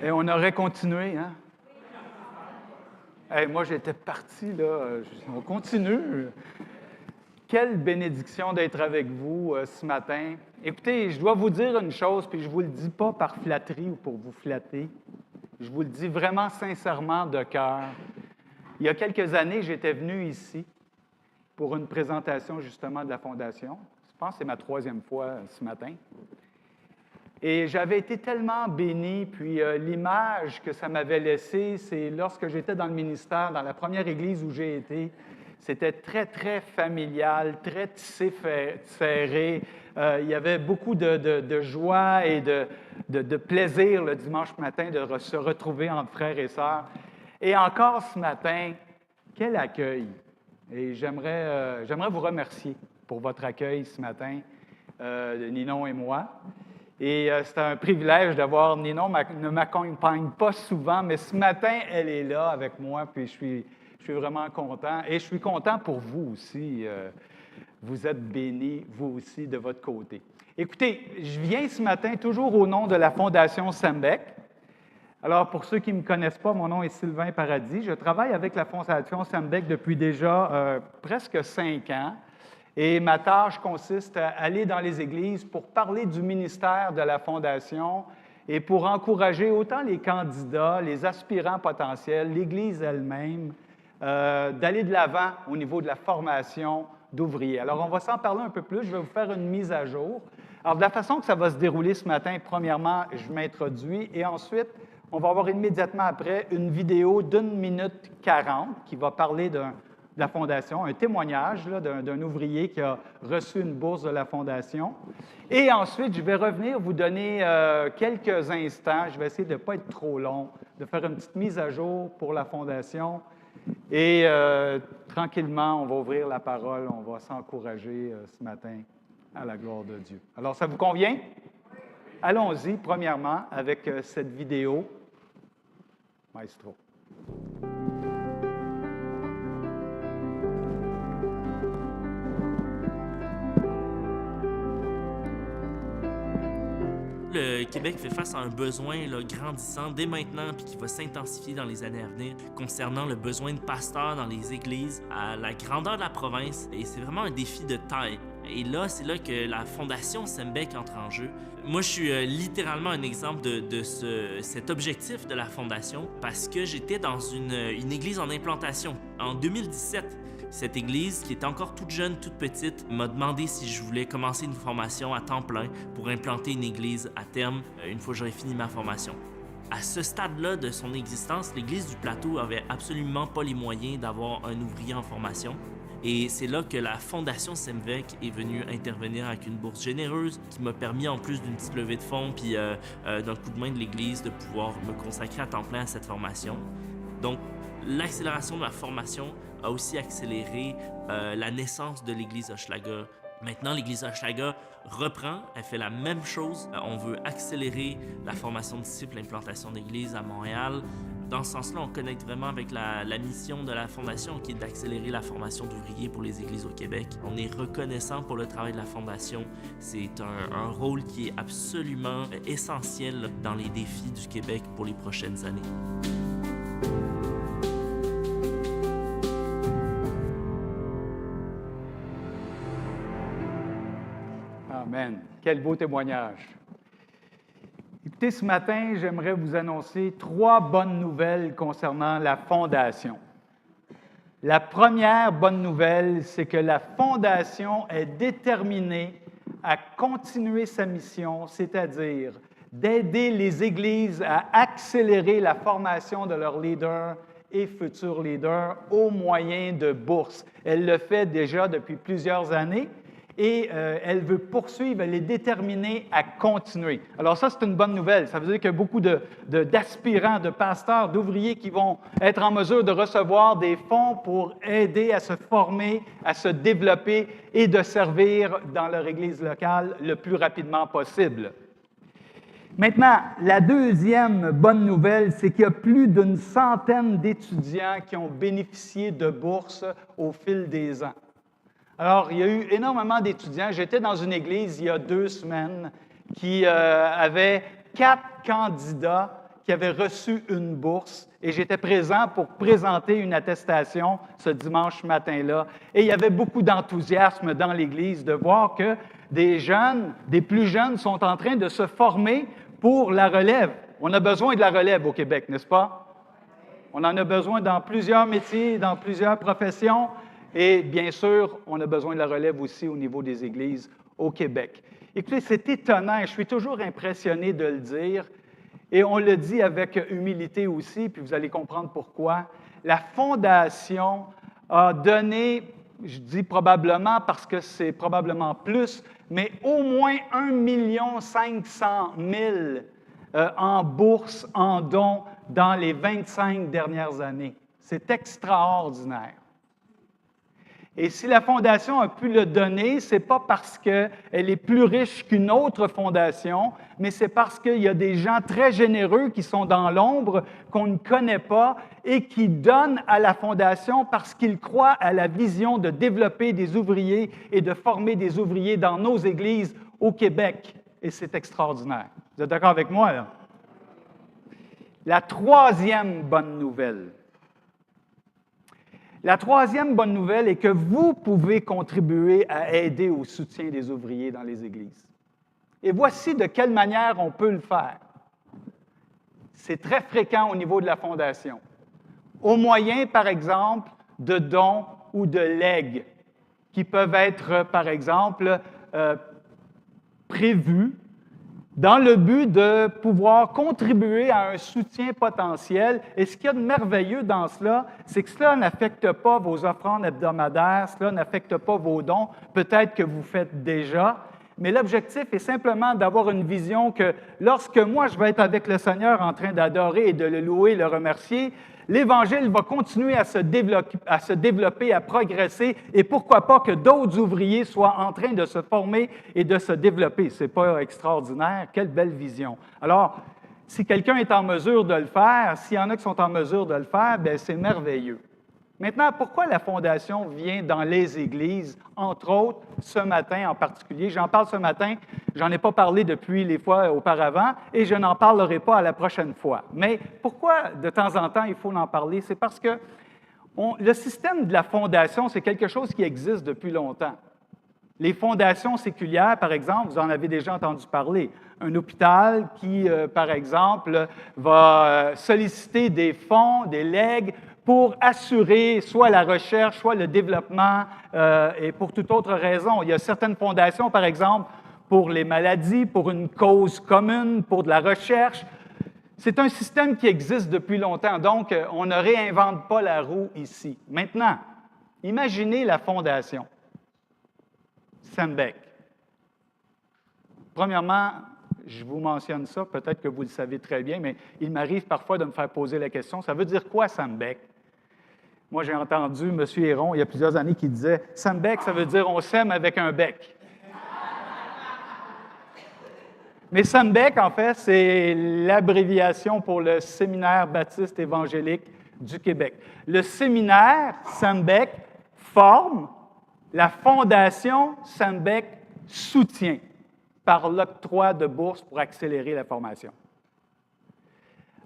Et on aurait continué, hein? Hey, moi, j'étais parti, là. On continue. Quelle bénédiction d'être avec vous ce matin. Écoutez, je dois vous dire une chose, puis je ne vous le dis pas par flatterie ou pour vous flatter. Je vous le dis vraiment sincèrement de cœur. Il y a quelques années, j'étais venu ici pour une présentation justement de la Fondation. Je pense que c'est ma 3e fois ce matin. Et j'avais été tellement béni, puis l'image que ça m'avait laissée, c'est lorsque j'étais dans le ministère, dans la première église où j'ai été, c'était très, très familial, très tissé serré. Il y avait beaucoup de joie et de plaisir le dimanche matin de se retrouver entre frères et sœurs. Et encore ce matin, quel accueil! Et j'aimerais vous remercier pour votre accueil ce matin, Ninon et moi. Et c'est un privilège d'avoir Ninon ne m'accompagne pas souvent, mais ce matin, elle est là avec moi, puis je suis vraiment content. Et je suis content pour vous aussi. Vous êtes bénis, vous aussi, de votre côté. Écoutez, je viens ce matin toujours au nom de la Fondation Sembec. Alors, pour ceux qui ne me connaissent pas, mon nom est Sylvain Paradis. Je travaille avec la Fondation Sembec depuis déjà presque 5 ans. Et ma tâche consiste à aller dans les églises pour parler du ministère de la Fondation et pour encourager autant les candidats, les aspirants potentiels, l'Église elle-même, d'aller de l'avant au niveau de la formation d'ouvriers. Alors, on va s'en parler un peu plus. Je vais vous faire une mise à jour. Alors, de la façon que ça va se dérouler ce matin, premièrement, je m'introduis et ensuite, on va avoir immédiatement après une vidéo d'1 minute 40 qui va parler de la Fondation, un témoignage d'un ouvrier qui a reçu une bourse de la Fondation. Et ensuite, je vais revenir vous donner quelques instants. Je vais essayer de ne pas être trop long, de faire une petite mise à jour pour la Fondation. Et tranquillement, on va ouvrir la parole, on va s'encourager ce matin à la gloire de Dieu. Alors, ça vous convient? Allons-y, premièrement, avec cette vidéo. Maestro. Le Québec fait face à un besoin grandissant dès maintenant puis qui va s'intensifier dans les années à venir concernant le besoin de pasteurs dans les églises à la grandeur de la province et c'est vraiment un défi de taille. Et là, c'est là que la Fondation Sembec entre en jeu. Moi, je suis littéralement un exemple de cet objectif de la Fondation parce que j'étais dans une église en implantation. En 2017, cette église, qui était encore toute jeune, toute petite, m'a demandé si je voulais commencer une formation à temps plein pour implanter une église à terme, une fois que j'aurais fini ma formation. À ce stade-là de son existence, l'église du Plateau avait absolument pas les moyens d'avoir un ouvrier en formation. Et c'est là que la Fondation Sembec est venue intervenir avec une bourse généreuse qui m'a permis, en plus d'une petite levée de fonds puis d'un coup de main de l'Église, de pouvoir me consacrer à temps plein à cette formation. Donc, l'accélération de ma formation a aussi accéléré la naissance de l'Église Hochelaga. Maintenant, l'Église Hochelaga reprend, elle fait la même chose. On veut accélérer la formation de disciples, l'implantation d'églises à Montréal. Dans ce sens-là, on connecte vraiment avec la mission de la Fondation qui est d'accélérer la formation d'ouvriers pour les églises au Québec. On est reconnaissant pour le travail de la Fondation. C'est un rôle qui est absolument essentiel dans les défis du Québec pour les prochaines années. Amen. Quel beau témoignage. Écoutez, ce matin, j'aimerais vous annoncer 3 bonnes nouvelles concernant la Fondation. La première bonne nouvelle, c'est que la Fondation est déterminée à continuer sa mission, c'est-à-dire d'aider les églises à accélérer la formation de leurs leaders et futurs leaders au moyen de bourses. Elle le fait déjà depuis plusieurs années. Et elle veut poursuivre, elle est déterminée à continuer. Alors ça, c'est une bonne nouvelle. Ça veut dire qu'il y a beaucoup d'aspirants, de pasteurs, d'ouvriers qui vont être en mesure de recevoir des fonds pour aider à se former, à se développer et de servir dans leur église locale le plus rapidement possible. Maintenant, la deuxième bonne nouvelle, c'est qu'il y a plus d'une centaine d'étudiants qui ont bénéficié de bourses au fil des ans. Alors, il y a eu énormément d'étudiants. J'étais dans une église il y a 2 semaines qui avait 4 candidats qui avaient reçu une bourse et j'étais présent pour présenter une attestation ce dimanche matin-là. Et il y avait beaucoup d'enthousiasme dans l'Église de voir que des jeunes, des plus jeunes, sont en train de se former pour la relève. On a besoin de la relève au Québec, n'est-ce pas? On en a besoin dans plusieurs métiers, dans plusieurs professions. Et bien sûr, on a besoin de la relève aussi au niveau des églises au Québec. Écoutez, c'est étonnant, je suis toujours impressionné de le dire, et on le dit avec humilité aussi, puis vous allez comprendre pourquoi. La Fondation a donné, je dis probablement parce que c'est probablement plus, mais au moins 1 500 000 en bourse, en dons, dans les 25 dernières années. C'est extraordinaire. Et si la Fondation a pu le donner, ce n'est pas parce qu'elle est plus riche qu'une autre fondation, mais c'est parce qu'il y a des gens très généreux qui sont dans l'ombre, qu'on ne connaît pas, et qui donnent à la Fondation parce qu'ils croient à la vision de développer des ouvriers et de former des ouvriers dans nos églises au Québec. Et c'est extraordinaire. Vous êtes d'accord avec moi, là? La troisième bonne nouvelle. La troisième bonne nouvelle est que vous pouvez contribuer à aider au soutien des ouvriers dans les églises. Et voici de quelle manière on peut le faire. C'est très fréquent au niveau de la Fondation. Au moyen, par exemple, de dons ou de legs qui peuvent être, par exemple, prévus dans le but de pouvoir contribuer à un soutien potentiel. Et ce qu'il y a de merveilleux dans cela, c'est que cela n'affecte pas vos offrandes hebdomadaires, cela n'affecte pas vos dons, peut-être que vous faites déjà, mais l'objectif est simplement d'avoir une vision que lorsque moi je vais être avec le Seigneur en train d'adorer et de le louer, le remercier, l'Évangile va continuer à se développer, à progresser, et pourquoi pas que d'autres ouvriers soient en train de se former et de se développer. Ce n'est pas extraordinaire? Quelle belle vision! Alors, si quelqu'un est en mesure de le faire, s'il y en a qui sont en mesure de le faire, bien, c'est merveilleux. Maintenant, pourquoi la Fondation vient dans les églises, entre autres, ce matin en particulier? J'en parle ce matin, j'en ai pas parlé depuis les fois auparavant et je n'en parlerai pas à la prochaine fois. Mais pourquoi, de temps en temps, il faut en parler? C'est parce que le système de la Fondation, c'est quelque chose qui existe depuis longtemps. Les fondations séculières, par exemple, vous en avez déjà entendu parler. Un hôpital qui, par exemple, va solliciter des fonds, des legs, pour assurer soit la recherche, soit le développement, et pour toute autre raison. Il y a certaines fondations, par exemple, pour les maladies, pour une cause commune, pour de la recherche. C'est un système qui existe depuis longtemps, donc on ne réinvente pas la roue ici. Maintenant, imaginez la fondation Sembec. Premièrement, je vous mentionne ça, peut-être que vous le savez très bien, mais il m'arrive parfois de me faire poser la question, ça veut dire quoi, Sembec? Moi, j'ai entendu M. Héron, il y a plusieurs années, qui disait « Sembec, ça veut dire on sème avec un bec ». Mais Sembec, en fait, c'est l'abréviation pour le Séminaire baptiste évangélique du Québec. Le séminaire Sembec forme, la fondation Sembec soutient par l'octroi de bourses pour accélérer la formation.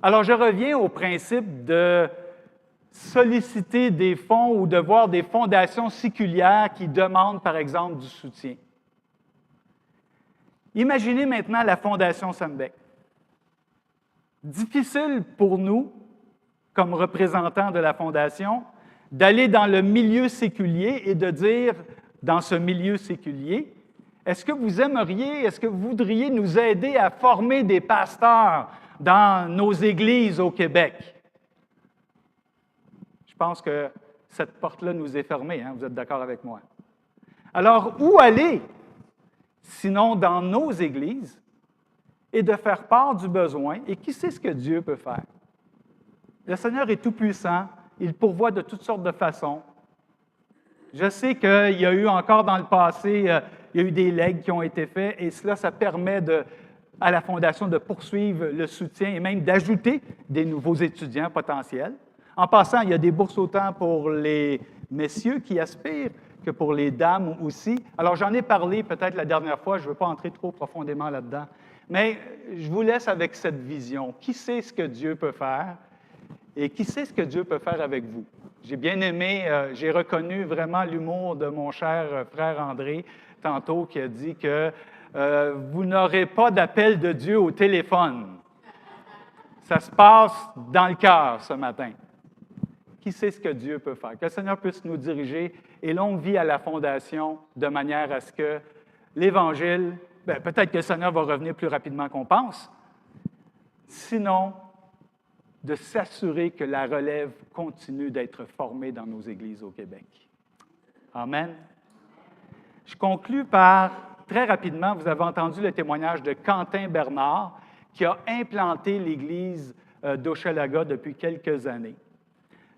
Alors, je reviens au principe de solliciter des fonds ou de voir des fondations séculières qui demandent, par exemple, du soutien. Imaginez maintenant la Fondation Sembec. Difficile pour nous, comme représentants de la Fondation, d'aller dans le milieu séculier et de dire, dans ce milieu séculier, est-ce que vous aimeriez, est-ce que vous voudriez nous aider à former des pasteurs dans nos églises au Québec? Je pense que cette porte-là nous est fermée, hein? Vous êtes d'accord avec moi? Alors, où aller, sinon dans nos églises, et de faire part du besoin, et qui sait ce que Dieu peut faire? Le Seigneur est tout-puissant, il pourvoit de toutes sortes de façons. Je sais qu'il y a eu encore dans le passé, il y a eu des legs qui ont été faits, et cela, ça permet à la Fondation de poursuivre le soutien et même d'ajouter des nouveaux étudiants potentiels. En passant, il y a des bourses autant pour les messieurs qui aspirent que pour les dames aussi. Alors, j'en ai parlé peut-être la dernière fois, je ne veux pas entrer trop profondément là-dedans. Mais je vous laisse avec cette vision. Qui sait ce que Dieu peut faire et qui sait ce que Dieu peut faire avec vous? J'ai bien aimé, j'ai reconnu vraiment l'humour de mon cher frère André tantôt qui a dit que vous n'aurez pas d'appel de Dieu au téléphone. Ça se passe dans le cœur ce matin. Qui sait ce que Dieu peut faire? Que le Seigneur puisse nous diriger et longue vie à la Fondation de manière à ce que l'Évangile, peut-être que le Seigneur va revenir plus rapidement qu'on pense, sinon de s'assurer que la relève continue d'être formée dans nos églises au Québec. Amen. Je conclus par, très rapidement, vous avez entendu le témoignage de Quentin Bernard, qui a implanté l'église d'Hochelaga depuis quelques années.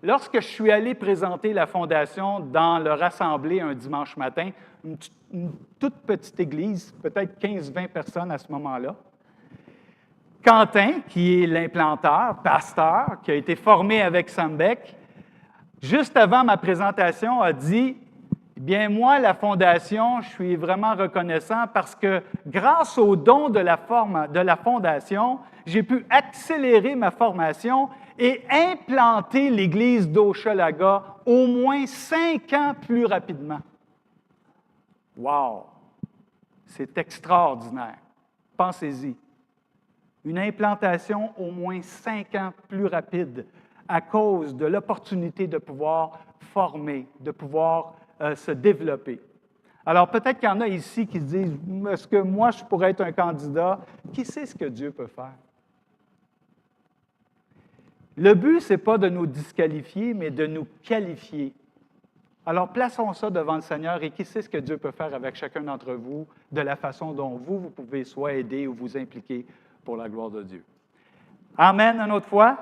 Lorsque je suis allé présenter la fondation dans leur assemblée un dimanche matin, une toute petite église, peut-être 15-20 personnes à ce moment-là, Quentin, qui est l'implanteur, pasteur, qui a été formé avec Sam Beck, juste avant ma présentation, a dit « Bien, moi, la Fondation, je suis vraiment reconnaissant parce que grâce aux dons de la Fondation, j'ai pu accélérer ma formation et implanter l'Église d'Hochelaga au moins 5 ans plus rapidement. » Wow! C'est extraordinaire. Pensez-y. Une implantation au moins 5 ans plus rapide à cause de l'opportunité de pouvoir former, de pouvoir se développer. Alors, peut-être qu'il y en a ici qui se disent « Est-ce que moi, je pourrais être un candidat? » Qui sait ce que Dieu peut faire? Le but, ce n'est pas de nous disqualifier, mais de nous qualifier. Alors, plaçons ça devant le Seigneur et qui sait ce que Dieu peut faire avec chacun d'entre vous de la façon dont vous pouvez soit aider ou vous impliquer pour la gloire de Dieu. Amen, une autre fois.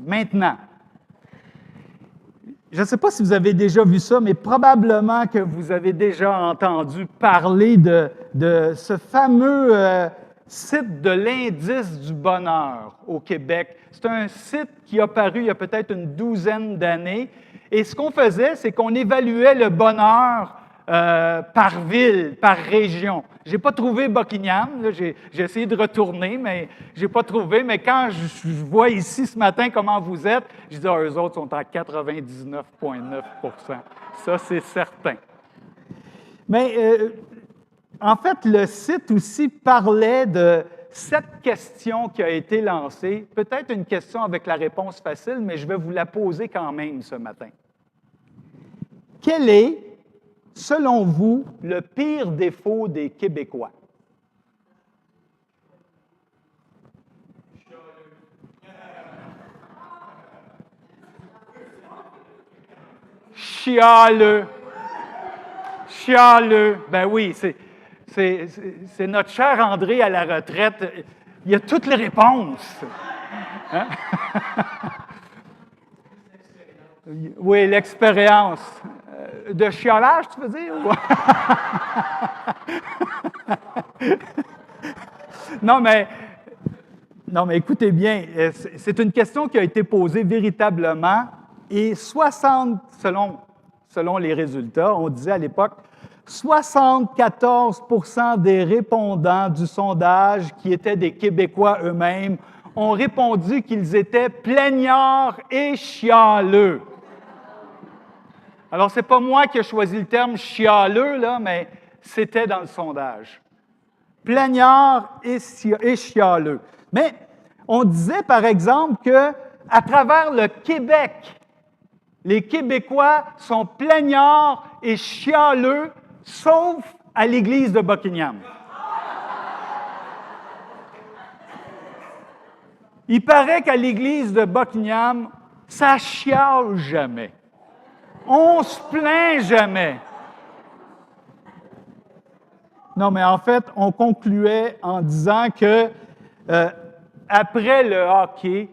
Maintenant, je ne sais pas si vous avez déjà vu ça, mais probablement que vous avez déjà entendu parler de ce fameux site de l'indice du bonheur au Québec. C'est un site qui a paru il y a peut-être une douzaine d'années. Et ce qu'on faisait, c'est qu'on évaluait le bonheur par ville, par région. Je n'ai pas trouvé Buckingham, là, j'ai essayé de retourner, mais je n'ai pas trouvé. Mais quand je vois ici ce matin comment vous êtes, je dis, eux autres sont à 99,9 %. Ça, c'est certain. Mais en fait, le site aussi parlait de cette question qui a été lancée, peut-être une question avec la réponse facile, mais je vais vous la poser quand même ce matin. Quel est, selon vous, le pire défaut des Québécois? Chialeux. Chialeux. Ben oui, c'est notre cher André à la retraite. Il a toutes les réponses. Hein? Oui, l'expérience. De chiolage, tu veux dire? Non, mais écoutez bien, c'est une question qui a été posée véritablement et 60, selon les résultats, on disait à l'époque, 74 % des répondants du sondage, qui étaient des Québécois eux-mêmes, ont répondu qu'ils étaient plaignards et chialeux. Alors, ce n'est pas moi qui ai choisi le terme chialeux, là, mais c'était dans le sondage. Plaignards et chialeux. Mais on disait, par exemple, qu'à travers le Québec, les Québécois sont plaignards et chialeux, sauf à l'église de Buckingham. Il paraît qu'à l'église de Buckingham, ça chiale jamais. On se plaint jamais. Non, mais en fait, on concluait en disant que après le hockey,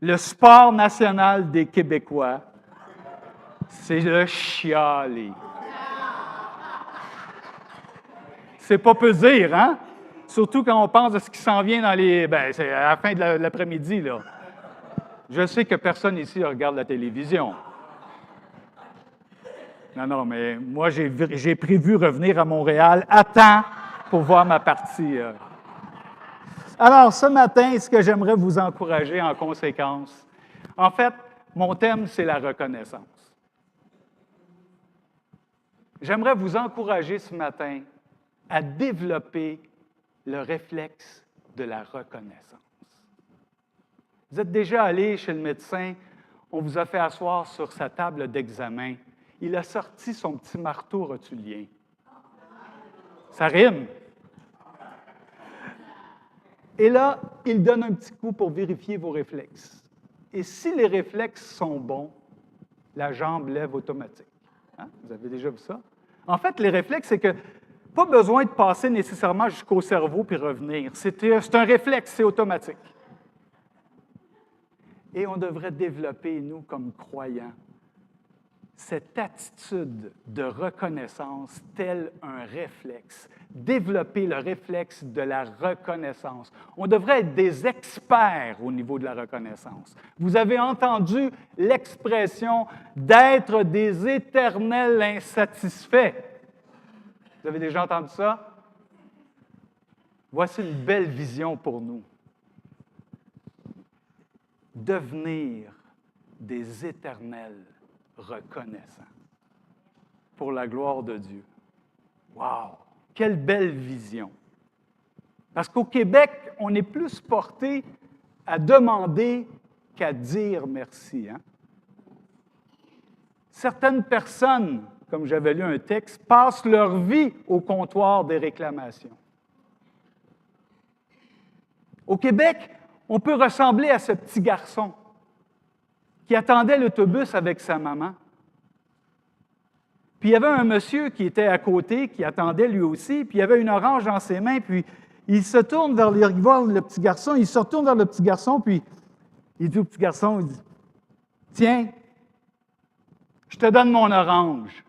le sport national des Québécois, c'est le chialer. C'est pas peu dire, hein? Surtout quand on pense à ce qui s'en vient dans les... c'est à la fin de l'après-midi, là. Je sais que personne ici regarde la télévision. Non, mais moi, j'ai prévu revenir à Montréal à temps pour voir ma partie. Alors, ce matin, ce que j'aimerais vous encourager en conséquence, en fait, mon thème, c'est la reconnaissance. J'aimerais vous encourager ce matin à développer le réflexe de la reconnaissance. Vous êtes déjà allé chez le médecin, on vous a fait asseoir sur sa table d'examen. Il a sorti son petit marteau rotulien. Ça rime. Et là, il donne un petit coup pour vérifier vos réflexes. Et si les réflexes sont bons, la jambe lève automatique. Hein? Vous avez déjà vu ça? En fait, les réflexes, c'est que pas besoin de passer nécessairement jusqu'au cerveau puis revenir. C'est un réflexe, c'est automatique. Et on devrait développer, nous, comme croyants, cette attitude de reconnaissance tel un réflexe. Développer le réflexe de la reconnaissance. On devrait être des experts au niveau de la reconnaissance. Vous avez entendu l'expression d'être des éternels insatisfaits. Vous avez déjà entendu ça? Voici une belle vision pour nous. Devenir des éternels reconnaissants pour la gloire de Dieu. Wow! Quelle belle vision! Parce qu'au Québec, on est plus porté à demander qu'à dire merci. Hein? Certaines personnes, comme j'avais lu un texte, passent leur vie au comptoir des réclamations. Au Québec, on peut ressembler à ce petit garçon qui attendait l'autobus avec sa maman. Puis il y avait un monsieur qui était à côté, qui attendait lui aussi, puis il avait une orange dans ses mains, puis il se tourne vers le petit garçon, il se retourne vers le petit garçon, puis il dit au petit garçon, il dit, « Tiens, je te donne mon orange. »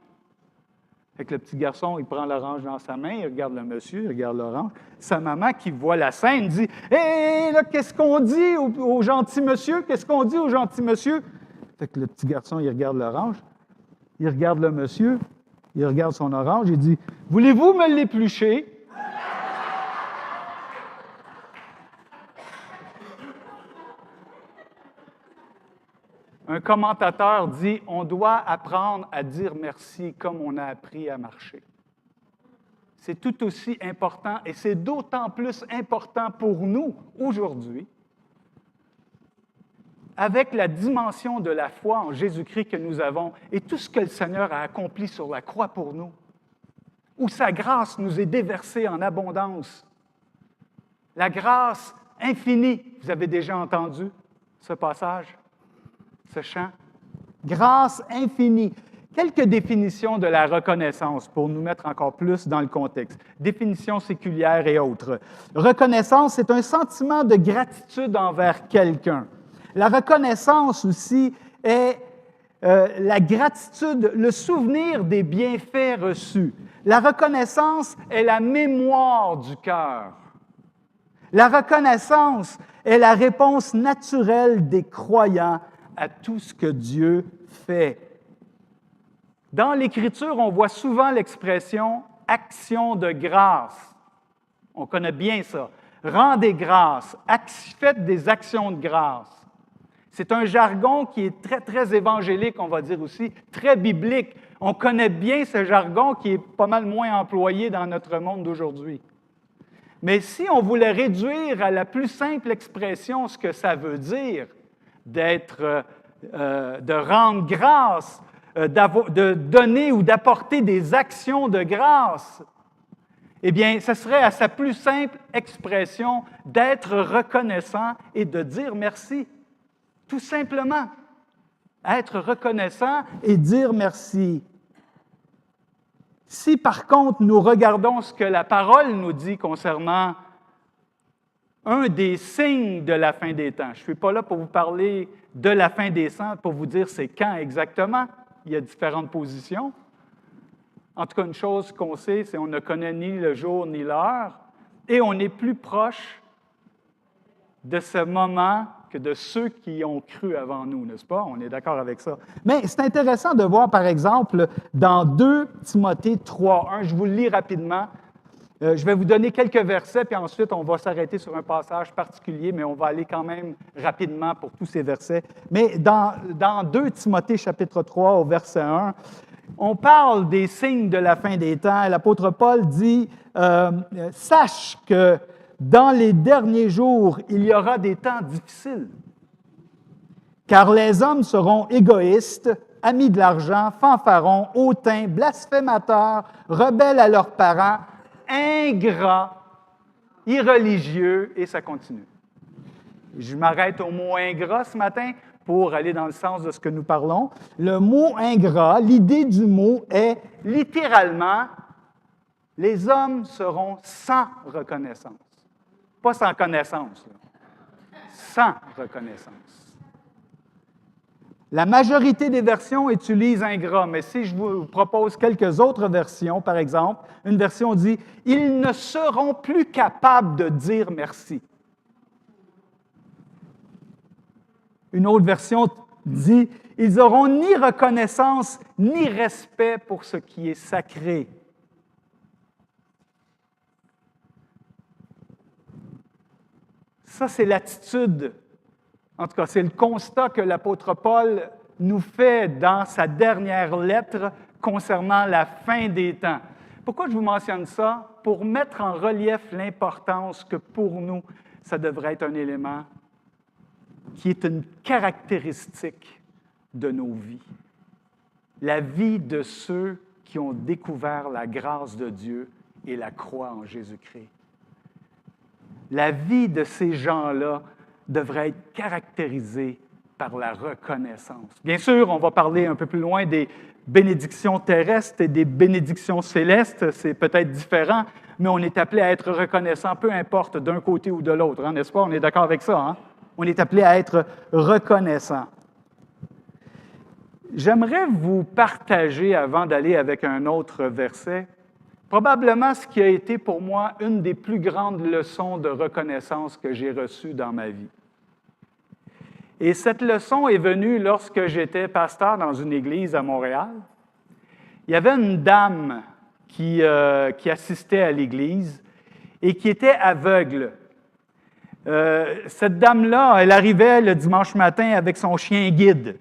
Fait que le petit garçon, il prend l'orange dans sa main, il regarde le monsieur, il regarde l'orange. Sa maman, qui voit la scène, dit « Hé, là, qu'est-ce qu'on dit au gentil monsieur? Qu'est-ce qu'on dit au gentil monsieur? » Fait que le petit garçon, il regarde l'orange, il regarde le monsieur, il regarde son orange, il dit « Voulez-vous me l'éplucher? » Un commentateur dit « On doit apprendre à dire merci comme on a appris à marcher. » C'est tout aussi important et c'est d'autant plus important pour nous aujourd'hui avec la dimension de la foi en Jésus-Christ que nous avons et tout ce que le Seigneur a accompli sur la croix pour nous, où sa grâce nous est déversée en abondance. La grâce infinie, vous avez déjà entendu ce passage? Ce chant. Grâce infinie. Quelques définitions de la reconnaissance pour nous mettre encore plus dans le contexte. Définitions séculières et autres. Reconnaissance, c'est un sentiment de gratitude envers quelqu'un. La reconnaissance aussi est la gratitude, le souvenir des bienfaits reçus. La reconnaissance est la mémoire du cœur. La reconnaissance est la réponse naturelle des croyants à tout ce que Dieu fait. Dans l'Écriture, on voit souvent l'expression « action de grâce ». On connaît bien ça. Rendez grâce, faites des actions de grâce. C'est un jargon qui est très, très évangélique, on va dire aussi, très biblique. On connaît bien ce jargon qui est pas mal moins employé dans notre monde d'aujourd'hui. Mais si on voulait réduire à la plus simple expression ce que ça veut dire, de rendre grâce, de donner ou d'apporter des actions de grâce, eh bien, ce serait à sa plus simple expression d'être reconnaissant et de dire merci. Tout simplement. Être reconnaissant et dire merci. Si, par contre, nous regardons ce que la parole nous dit concernant un des signes de la fin des temps. Je ne suis pas là pour vous parler de la fin des temps, pour vous dire c'est quand exactement. Il y a différentes positions. En tout cas, une chose qu'on sait, c'est qu'on ne connaît ni le jour ni l'heure, et on est plus proche de ce moment que de ceux qui ont cru avant nous, n'est-ce pas? On est d'accord avec ça. Mais c'est intéressant de voir, par exemple, dans 2 Timothée 3:1, je vous le lis rapidement. Je vais vous donner quelques versets, puis ensuite, on va s'arrêter sur un passage particulier, mais on va aller quand même rapidement pour tous ces versets. Mais dans 2 Timothée, chapitre 3, au verset 1, on parle des signes de la fin des temps. L'apôtre Paul dit « Sache que dans les derniers jours, il y aura des temps difficiles, car les hommes seront égoïstes, amis de l'argent, fanfarons, hautains, blasphémateurs, rebelles à leurs parents, ingrats, irreligieux, et ça continue. » Je m'arrête au mot « ingrat » ce matin pour aller dans le sens de ce que nous parlons. Le mot « ingrat », l'idée du mot est littéralement « les hommes seront sans reconnaissance ». Pas sans connaissance, là. Sans reconnaissance. La majorité des versions utilisent ingrat, mais si je vous propose quelques autres versions, par exemple, une version dit « Ils ne seront plus capables de dire merci ». Une autre version dit « Ils n'auront ni reconnaissance ni respect pour ce qui est sacré ». Ça, c'est l'attitude. En tout cas, c'est le constat que l'apôtre Paul nous fait dans sa dernière lettre concernant la fin des temps. Pourquoi je vous mentionne ça? Pour mettre en relief l'importance que pour nous, ça devrait être un élément qui est une caractéristique de nos vies. La vie de ceux qui ont découvert la grâce de Dieu et la croix en Jésus-Christ. La vie de ces gens-là devrait être caractérisée par la reconnaissance. Bien sûr, on va parler un peu plus loin des bénédictions terrestres et des bénédictions célestes. C'est peut-être différent, mais on est appelé à être reconnaissant, peu importe d'un côté ou de l'autre, hein, n'est-ce pas? On est d'accord avec ça, hein? On est appelé à être reconnaissant. J'aimerais vous partager, avant d'aller avec un autre verset, probablement ce qui a été pour moi une des plus grandes leçons de reconnaissance que j'ai reçues dans ma vie. Et cette leçon est venue lorsque j'étais pasteur dans une église à Montréal. Il y avait une dame qui assistait à l'église et qui était aveugle. Cette dame-là, elle arrivait le dimanche matin avec son chien guide.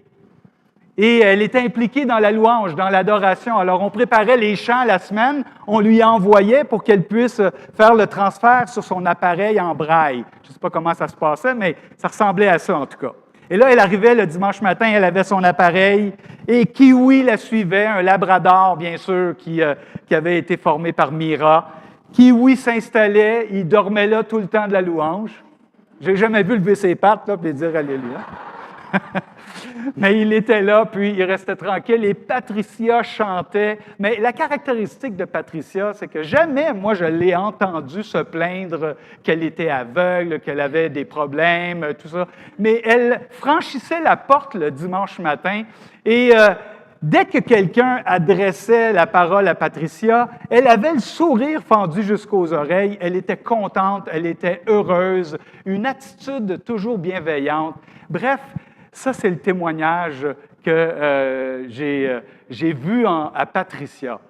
Et elle était impliquée dans la louange, dans l'adoration. Alors, on préparait les chants la semaine, on lui envoyait pour qu'elle puisse faire le transfert sur son appareil en braille. Je ne sais pas comment ça se passait, mais ça ressemblait à ça en tout cas. Et là, elle arrivait le dimanche matin, elle avait son appareil, et Kiwi la suivait, un labrador, bien sûr, qui avait été formé par Mira. Kiwi s'installait, il dormait là tout le temps de la louange. J'ai jamais vu lever ses pattes là, puis dire Alléluia. Mais il était là, puis il restait tranquille, et Patricia chantait. Mais la caractéristique de Patricia, c'est que jamais, moi, je l'ai entendue se plaindre qu'elle était aveugle, qu'elle avait des problèmes, tout ça. Mais elle franchissait la porte le dimanche matin, et dès que quelqu'un adressait la parole à Patricia, elle avait le sourire fendu jusqu'aux oreilles, elle était contente, elle était heureuse, une attitude toujours bienveillante. Bref, ça, c'est le témoignage que j'ai vu à Patricia.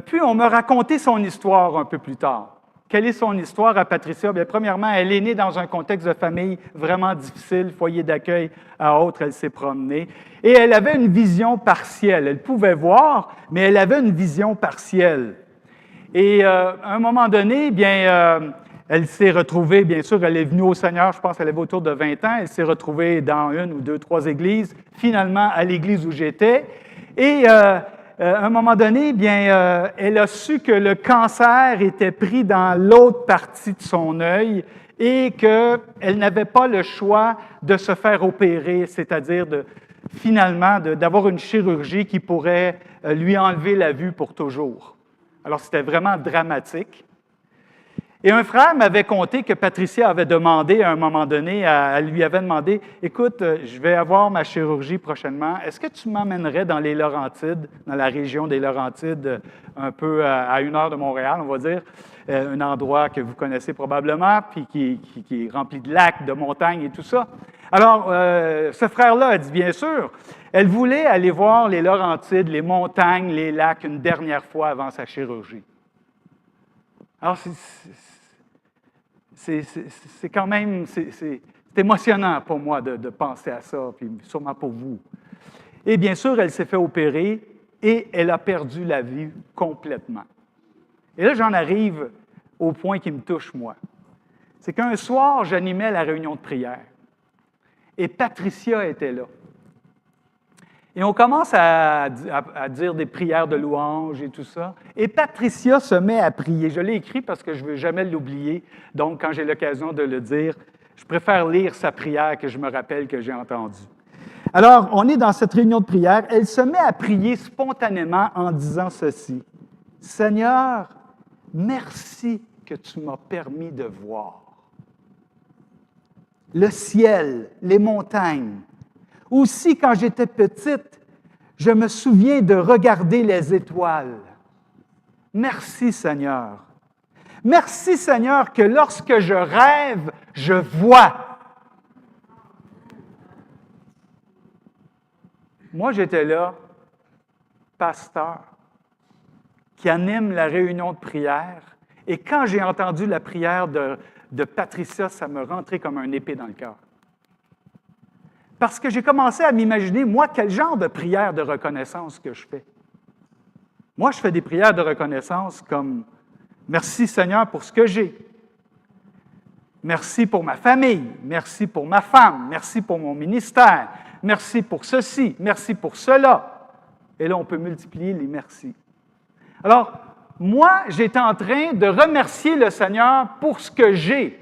Puis, on m'a raconté son histoire un peu plus tard. Quelle est son histoire à Patricia? Bien, premièrement, elle est née dans un contexte de famille vraiment difficile, foyer d'accueil à autre, elle s'est promenée. Et elle avait une vision partielle. Elle pouvait voir, mais elle avait une vision partielle. Et à un moment donné, bien, elle s'est retrouvée, bien sûr, elle est venue au Seigneur, je pense qu'elle avait autour de 20 ans. Elle s'est retrouvée dans 1 ou 2, 3 églises, finalement à l'église où j'étais. Et à un moment donné, bien, elle a su que le cancer était pris dans l'autre partie de son œil et qu'elle n'avait pas le choix de se faire opérer, c'est-à-dire finalement d'avoir une chirurgie qui pourrait lui enlever la vue pour toujours. Alors, c'était vraiment dramatique. Et un frère m'avait conté que Patricia avait demandé à un moment donné, elle lui avait demandé, « Écoute, je vais avoir ma chirurgie prochainement. Est-ce que tu m'emmènerais dans les Laurentides, dans la région des Laurentides, un peu à 1 heure de Montréal, on va dire, un endroit que vous connaissez probablement, puis qui est rempli de lacs, de montagnes et tout ça. » Alors, ce frère-là a dit, bien sûr, elle voulait aller voir les Laurentides, les montagnes, les lacs une dernière fois avant sa chirurgie. Alors, c'est quand même, c'est émotionnant pour moi de penser à ça, puis sûrement pour vous. Et bien sûr, elle s'est fait opérer et elle a perdu la vie complètement. Et là, j'en arrive au point qui me touche, moi. C'est qu'un soir, j'animais la réunion de prière et Patricia était là. Et on commence à dire des prières de louange et tout ça. Et Patricia se met à prier. Je l'ai écrit parce que je ne veux jamais l'oublier. Donc, quand j'ai l'occasion de le dire, je préfère lire sa prière que je me rappelle que j'ai entendue. Alors, on est dans cette réunion de prière. Elle se met à prier spontanément en disant ceci. « Seigneur, merci que tu m'as permis de voir le ciel, les montagnes. Aussi, quand j'étais petite, je me souviens de regarder les étoiles. Merci, Seigneur. Merci, Seigneur, que lorsque je rêve, je vois. » Moi, j'étais là, pasteur, qui anime la réunion de prière. Et quand j'ai entendu la prière de Patricia, ça me rentrait comme un épée dans le cœur. Parce que j'ai commencé à m'imaginer, moi, quel genre de prière de reconnaissance que je fais. Moi, je fais des prières de reconnaissance comme « Merci Seigneur pour ce que j'ai. Merci pour ma famille. Merci pour ma femme. Merci pour mon ministère. Merci pour ceci. Merci pour cela. » Et là, on peut multiplier les merci. Alors, moi, j'étais en train de remercier le Seigneur pour ce que j'ai.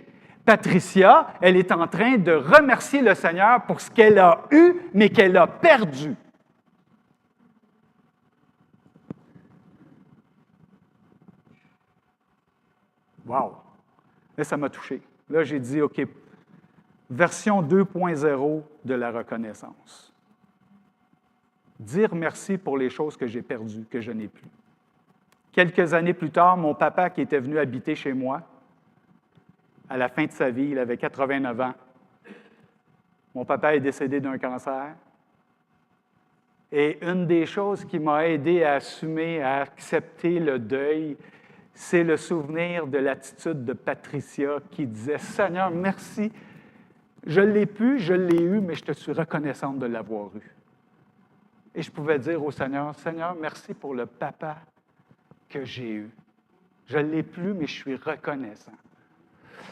Patricia, elle est en train de remercier le Seigneur pour ce qu'elle a eu, mais qu'elle a perdu. Wow! Là, ça m'a touché. Là, j'ai dit, OK, version 2.0 de la reconnaissance. Dire merci pour les choses que j'ai perdues, que je n'ai plus. Quelques années plus tard, mon papa qui était venu habiter chez moi, à la fin de sa vie, il avait 89 ans. Mon papa est décédé d'un cancer. Et une des choses qui m'a aidé à assumer, à accepter le deuil, c'est le souvenir de l'attitude de Patricia qui disait « Seigneur, merci, je l'ai pu, je l'ai eu, mais je te suis reconnaissante de l'avoir eu. » Et je pouvais dire au Seigneur « Seigneur, merci pour le papa que j'ai eu. Je ne l'ai plus, mais je suis reconnaissant. »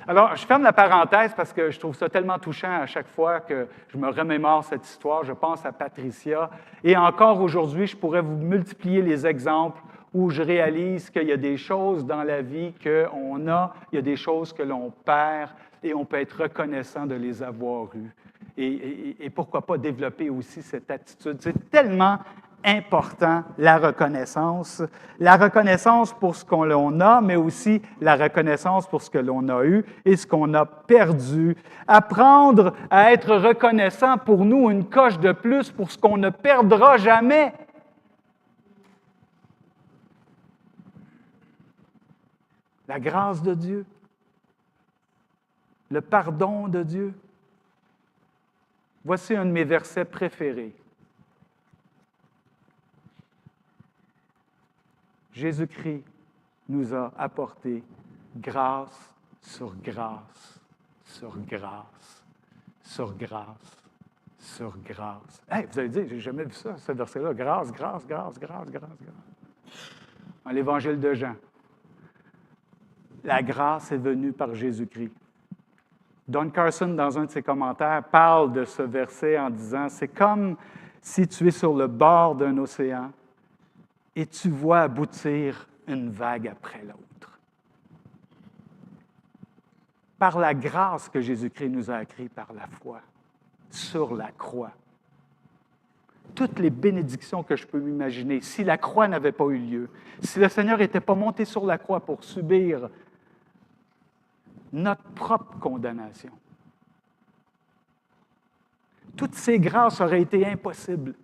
Alors, je ferme la parenthèse parce que je trouve ça tellement touchant à chaque fois que je me remémore cette histoire. Je pense à Patricia. Et encore aujourd'hui, je pourrais vous multiplier les exemples où je réalise qu'il y a des choses dans la vie qu'on a, il y a des choses que l'on perd et on peut être reconnaissant de les avoir eues. Et pourquoi pas développer aussi cette attitude. C'est tellement important, la reconnaissance. La reconnaissance pour ce qu'on a, mais aussi la reconnaissance pour ce que l'on a eu et ce qu'on a perdu. Apprendre à être reconnaissant pour nous, une coche de plus pour ce qu'on ne perdra jamais. La grâce de Dieu. Le pardon de Dieu. Voici un de mes versets préférés. Jésus-Christ nous a apporté grâce sur grâce, sur grâce, sur grâce, sur grâce. Hey, vous allez dire, j'ai jamais vu ça, ce verset-là. Grâce, grâce, grâce, grâce, grâce, grâce. Dans l'Évangile de Jean, la grâce est venue par Jésus-Christ. Don Carson, dans un de ses commentaires, parle de ce verset en disant « C'est comme si tu es sur le bord d'un océan et tu vois aboutir une vague après l'autre. » Par la grâce que Jésus-Christ nous a acquis par la foi, sur la croix. Toutes les bénédictions que je peux m'imaginer, si la croix n'avait pas eu lieu, si le Seigneur n'était pas monté sur la croix pour subir notre propre condamnation. Toutes ces grâces auraient été impossibles.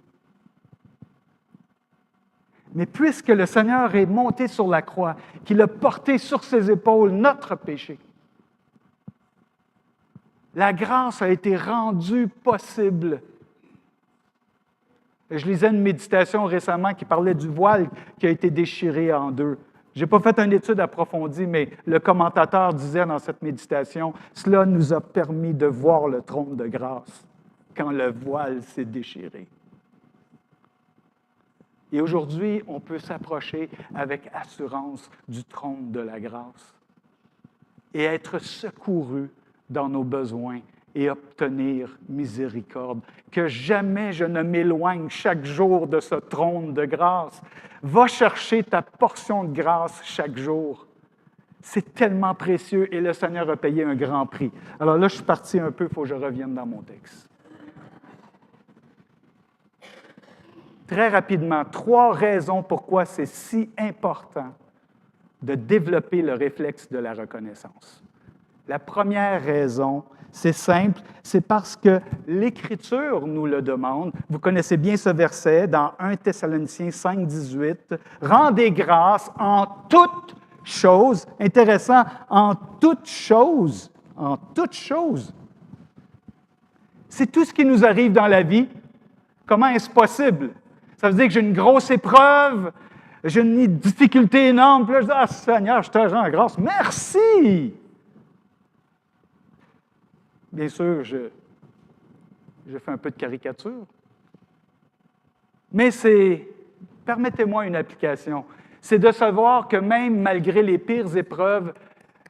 Mais puisque le Seigneur est monté sur la croix, qu'il a porté sur ses épaules notre péché, la grâce a été rendue possible. Je lisais une méditation récemment qui parlait du voile qui a été déchiré en deux. Je n'ai pas fait une étude approfondie, mais le commentateur disait dans cette méditation, « Cela nous a permis de voir le trône de grâce quand le voile s'est déchiré. » Et aujourd'hui, on peut s'approcher avec assurance du trône de la grâce et être secouru dans nos besoins et obtenir miséricorde. Que jamais je ne m'éloigne chaque jour de ce trône de grâce. Va chercher ta portion de grâce chaque jour. C'est tellement précieux et le Seigneur a payé un grand prix. Alors là, je suis parti un peu, il faut que je revienne dans mon texte. Très rapidement, 3 raisons pourquoi c'est si important de développer le réflexe de la reconnaissance. La première raison, c'est simple, c'est parce que l'Écriture nous le demande. Vous connaissez bien ce verset dans 1 Thessaloniciens 5, 18. « Rendez grâce en toutes choses. » Intéressant, en toutes choses. En toutes choses. C'est tout ce qui nous arrive dans la vie. Comment est-ce possible? Ça veut dire que j'ai une grosse épreuve, j'ai une difficulté énorme, puis là, je dis « Ah, Seigneur, je te rends grâce. Merci! » Bien sûr, je fais un peu de caricature, mais permettez-moi une application, c'est de savoir que même malgré les pires épreuves,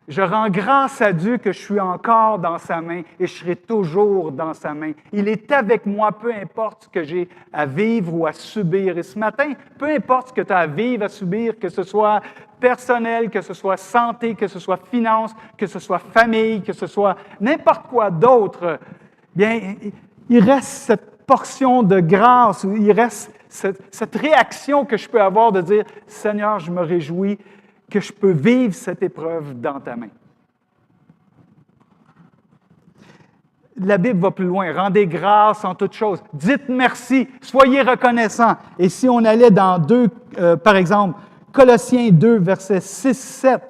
je rends grâce à Dieu que je suis encore dans sa main et je serai toujours dans sa main. Il est avec moi, peu importe ce que j'ai à vivre ou à subir. Et ce matin, peu importe ce que tu as à vivre, à subir, que ce soit personnel, que ce soit santé, que ce soit finance, que ce soit famille, que ce soit n'importe quoi d'autre, bien, il reste cette portion de grâce, il reste cette réaction que je peux avoir de dire « Seigneur, je me réjouis que je peux vivre cette épreuve dans ta main. » La Bible va plus loin. Rendez grâce en toutes choses. Dites merci. Soyez reconnaissants. Et si on allait dans par exemple, Colossiens 2, versets 6-7,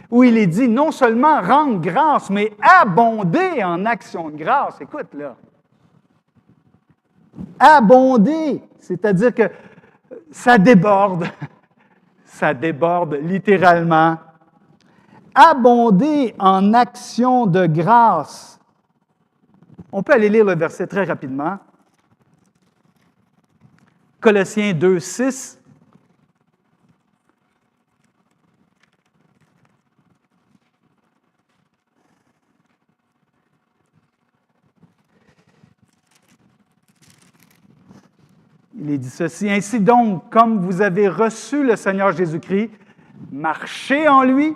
où il est dit non seulement rendre grâce, mais abonder en action de grâce. Écoute, là. Abonder, c'est-à-dire que ça déborde. Ça déborde littéralement. Abonder en action de grâce. On peut aller lire le verset très rapidement. Colossiens 2, 6. Il est dit ceci, « Ainsi donc, comme vous avez reçu le Seigneur Jésus-Christ, marchez en lui,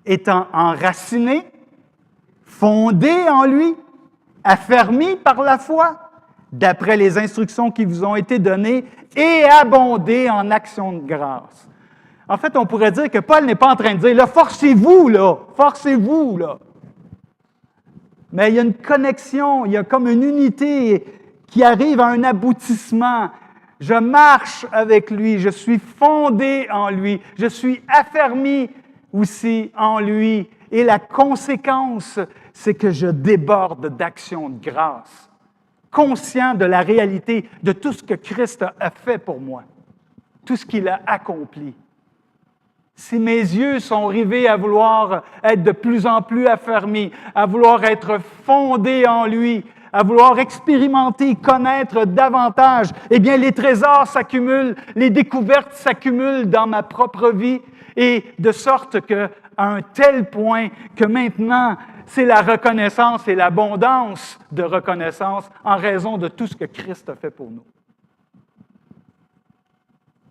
étant enracinés, fondés en lui, affermis par la foi, d'après les instructions qui vous ont été données, et abondez en actions de grâce. » En fait, on pourrait dire que Paul n'est pas en train de dire, là, forcez-vous, là, forcez-vous, là. Mais il y a une connexion, il y a comme une unité qui arrive à un aboutissement. Je marche avec lui, je suis fondé en lui, je suis affermi aussi en lui. Et la conséquence, c'est que je déborde d'actions de grâce, conscient de la réalité de tout ce que Christ a fait pour moi, tout ce qu'il a accompli. Si mes yeux sont rivés à vouloir être de plus en plus affermis, à vouloir être fondés en lui, à vouloir expérimenter, connaître davantage, eh bien, les trésors s'accumulent, les découvertes s'accumulent dans ma propre vie, et de sorte qu'à un tel point que maintenant, c'est la reconnaissance et l'abondance de reconnaissance en raison de tout ce que Christ a fait pour nous.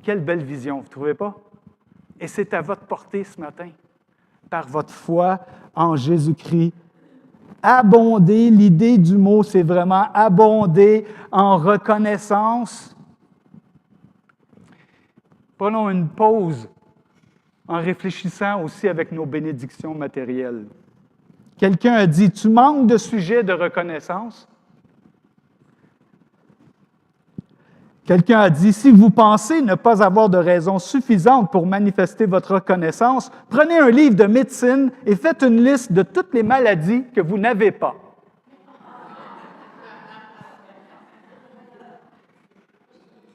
Quelle belle vision, vous ne trouvez pas? Et c'est à votre portée ce matin, par votre foi en Jésus-Christ. Abonder, l'idée du mot, c'est vraiment abonder en reconnaissance. Prenons une pause en réfléchissant aussi avec nos bénédictions matérielles. Quelqu'un a dit, tu manques de sujets de reconnaissance. Quelqu'un a dit, si vous pensez ne pas avoir de raison suffisante pour manifester votre reconnaissance, prenez un livre de médecine et faites une liste de toutes les maladies que vous n'avez pas.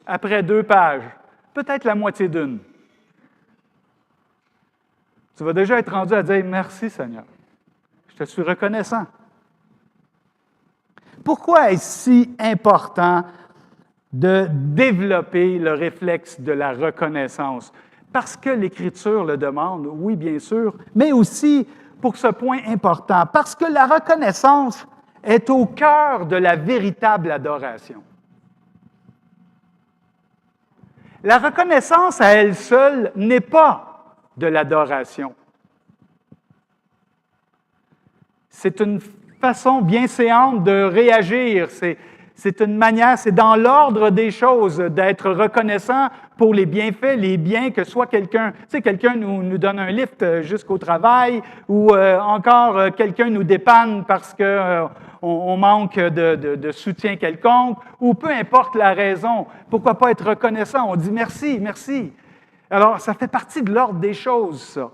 Après 2 pages, peut-être la moitié d'une. Tu vas déjà être rendu à dire « Merci Seigneur, je te suis reconnaissant ». Pourquoi est-ce si important de développer le réflexe de la reconnaissance? Parce que l'Écriture le demande, oui, bien sûr, mais aussi pour ce point important, parce que la reconnaissance est au cœur de la véritable adoration. La reconnaissance à elle seule n'est pas de l'adoration. C'est une façon bienséante de réagir, c'est une manière, c'est dans l'ordre des choses d'être reconnaissant pour les bienfaits, les biens que soit quelqu'un, quelqu'un nous donne un lift jusqu'au travail ou encore quelqu'un nous dépanne parce qu'on manque de soutien quelconque ou peu importe la raison. Pourquoi pas être reconnaissant? On dit merci, merci. Alors, ça fait partie de l'ordre des choses, ça.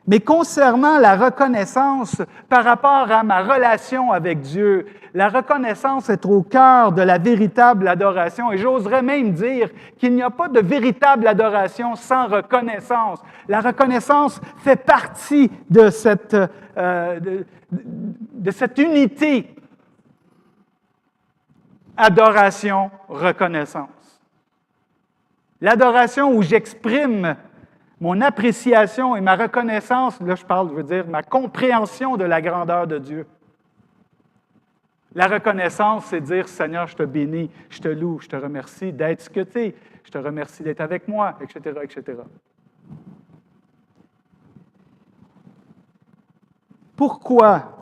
Mais concernant la reconnaissance par rapport à ma relation avec Dieu, la reconnaissance est au cœur de la véritable adoration. Et j'oserais même dire qu'il n'y a pas de véritable adoration sans reconnaissance. La reconnaissance fait partie de cette unité adoration-reconnaissance. L'adoration où j'exprime mon appréciation et ma reconnaissance, là je veux dire ma compréhension de la grandeur de Dieu. La reconnaissance, c'est dire, Seigneur, je te bénis, je te loue, je te remercie d'être ce que tu es, je te remercie d'être avec moi, etc., etc. Pourquoi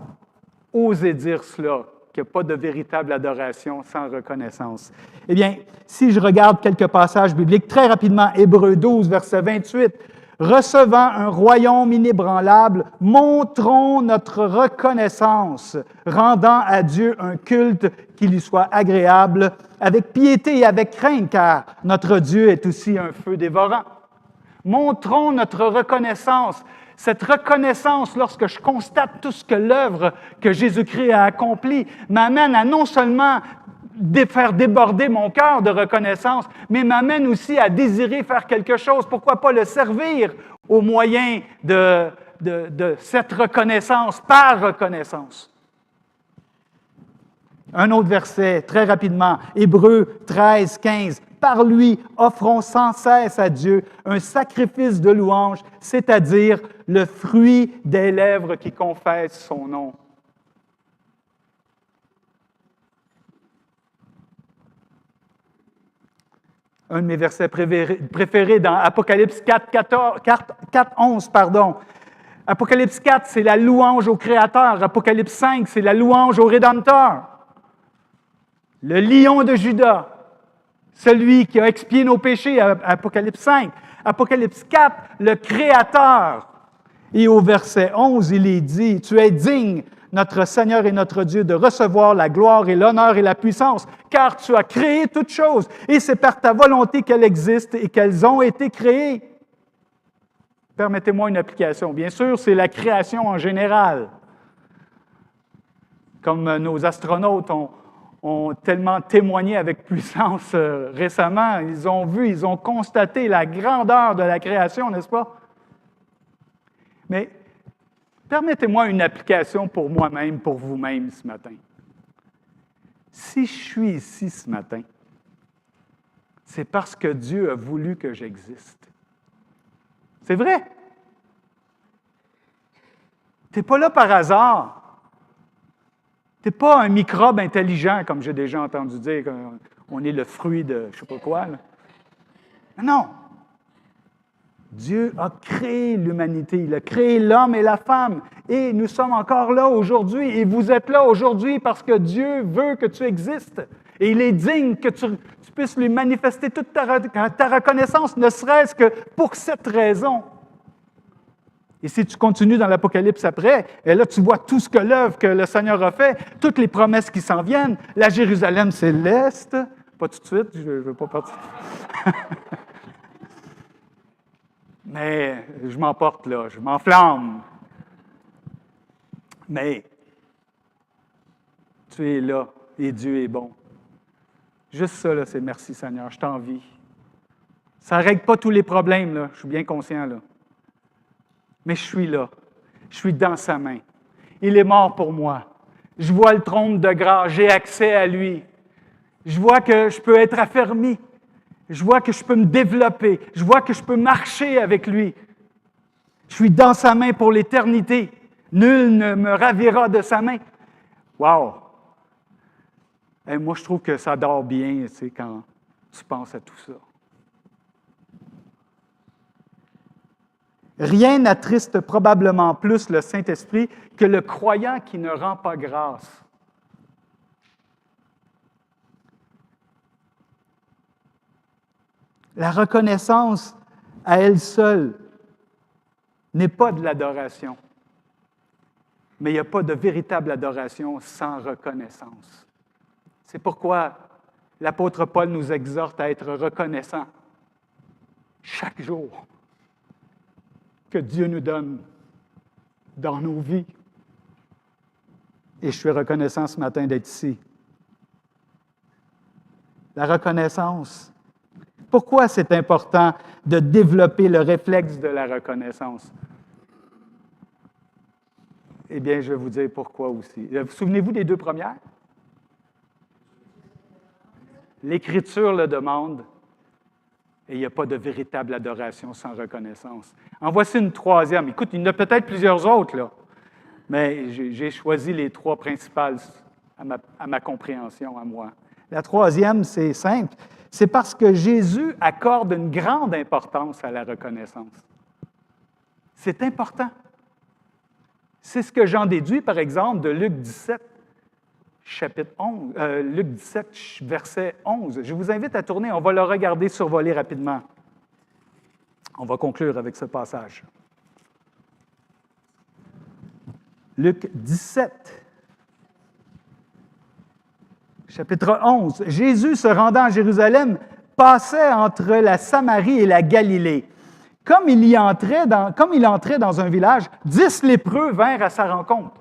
oser dire cela, qu'il n'y a pas de véritable adoration sans reconnaissance? Eh bien, si je regarde quelques passages bibliques, très rapidement, Hébreux 12, verset 28, « Recevant un royaume inébranlable, montrons notre reconnaissance, rendant à Dieu un culte qui lui soit agréable, avec piété et avec crainte, car notre Dieu est aussi un feu dévorant. » Montrons notre reconnaissance. Cette reconnaissance, lorsque je constate tout ce que l'œuvre que Jésus-Christ a accompli, m'amène à non seulement faire déborder mon cœur de reconnaissance, mais m'amène aussi à désirer faire quelque chose. Pourquoi pas le servir au moyen de cette reconnaissance, par reconnaissance. Un autre verset, très rapidement, Hébreux 13, 15. Par lui, offrons sans cesse à Dieu un sacrifice de louange, c'est-à-dire le fruit des lèvres qui confessent son nom. Un de mes versets préférés dans Apocalypse 4, 11. Apocalypse 4, c'est la louange au Créateur. Apocalypse 5, c'est la louange au Rédempteur. Le lion de Juda, celui qui a expié nos péchés, Apocalypse 5. Apocalypse 4, le Créateur. Et au verset 11, il est dit, « Tu es digne, notre Seigneur et notre Dieu, de recevoir la gloire et l'honneur et la puissance, car tu as créé toutes choses, et c'est par ta volonté qu'elles existent et qu'elles ont été créées. » Permettez-moi une application. Bien sûr, c'est la création en général. Comme nos astronautes ont tellement témoigné avec puissance récemment, ils ont vu, ils ont constaté la grandeur de la création, n'est-ce pas? Mais permettez-moi une application pour moi-même, pour vous-même ce matin. Si je suis ici ce matin, c'est parce que Dieu a voulu que j'existe. C'est vrai. Tu n'es pas là par hasard. Tu n'es pas un microbe intelligent, comme j'ai déjà entendu dire, qu'on est le fruit de je ne sais pas quoi. Là. Non. Dieu a créé l'humanité, il a créé l'homme et la femme. Et nous sommes encore là aujourd'hui. Et vous êtes là aujourd'hui parce que Dieu veut que tu existes. Et il est digne que tu puisses lui manifester toute ta reconnaissance, ne serait-ce que pour cette raison. Et si tu continues dans l'Apocalypse après, et là, tu vois tout ce que l'œuvre que le Seigneur a fait, toutes les promesses qui s'en viennent, la Jérusalem céleste. Pas tout de suite, je ne veux pas partir. Mais je m'emporte là, je m'enflamme. Mais tu es là et Dieu est bon. Juste ça, là, c'est merci Seigneur, je t'envie. Ça ne règle pas tous les problèmes, là, je suis bien conscient, là. Mais je suis là, je suis dans sa main. Il est mort pour moi. Je vois le trône de grâce, j'ai accès à lui. Je vois que je peux être affermi. Je vois que je peux me développer. Je vois que je peux marcher avec lui. Je suis dans sa main pour l'éternité. Nul ne me ravira de sa main. Wow! Et moi, je trouve que ça dort bien, tu sais, quand tu penses à tout ça. Rien n'attriste probablement plus le Saint-Esprit que le croyant qui ne rend pas grâce. La reconnaissance à elle seule n'est pas de l'adoration, mais il n'y a pas de véritable adoration sans reconnaissance. C'est pourquoi l'apôtre Paul nous exhorte à être reconnaissants chaque jour que Dieu nous donne dans nos vies. Et je suis reconnaissant ce matin d'être ici. La reconnaissance. Pourquoi c'est important de développer le réflexe de la reconnaissance? Eh bien, je vais vous dire pourquoi aussi. Vous souvenez-vous des deux premières? L'Écriture le demande et il n'y a pas de véritable adoration sans reconnaissance. En voici une troisième. Écoute, il y en a peut-être plusieurs autres, là, mais j'ai choisi les trois principales à ma compréhension, à moi. La troisième, c'est simple. C'est parce que Jésus accorde une grande importance à la reconnaissance. C'est important. C'est ce que j'en déduis, par exemple, de Luc 17, chapitre 11, Luc 17, verset 11. Je vous invite à tourner, on va le regarder survoler rapidement. On va conclure avec ce passage. Luc 17. Chapitre 11. Jésus, se rendant à Jérusalem, passait entre la Samarie et la Galilée. Comme il entrait dans un village, 10 lépreux vinrent à sa rencontre.